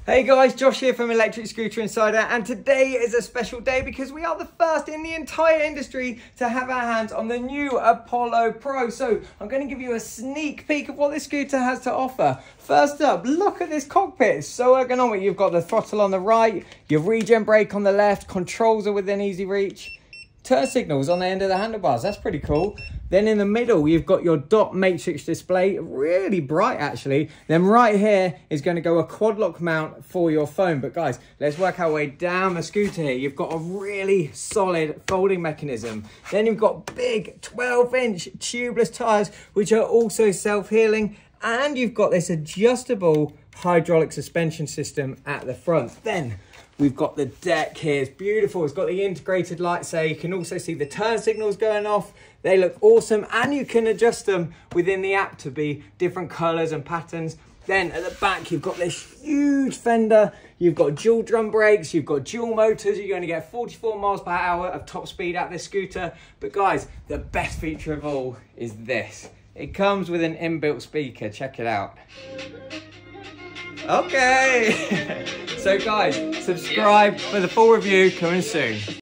Hey guys, Josh here from Electric Scooter Insider, and today is a special day because we are the first in the entire industry to have our hands on the new Apollo Pro. So I'm going to give you a sneak peek of what this scooter has to offer. First up, look at this cockpit. It's so ergonomic. You've got the throttle on the right, your regen brake on the left, controls are within easy reach. Turn signals on the end of the handlebars, that's pretty cool. Then in the middle, you've got your dot matrix display, really bright actually. Then right here is going to go a quad lock mount for your phone. But guys, let's work our way down the scooter here. You've got a really solid folding mechanism. Then you've got big 12-inch tubeless tires, which are also self-healing. And you've got this adjustable hydraulic suspension system at the front. Then we've got the deck here. It's beautiful. It's got the integrated lights there. You can also see the turn signals going off. They look awesome, and you can adjust them within the app to be different colors and patterns. Then at the back, you've got this huge fender. You've got dual drum brakes. You've got dual motors. You're going to get 44 miles per hour of top speed out this scooter. But guys, the best feature of all is this. It comes with an inbuilt speaker. Check it out. Okay. So guys, subscribe for the full review coming soon.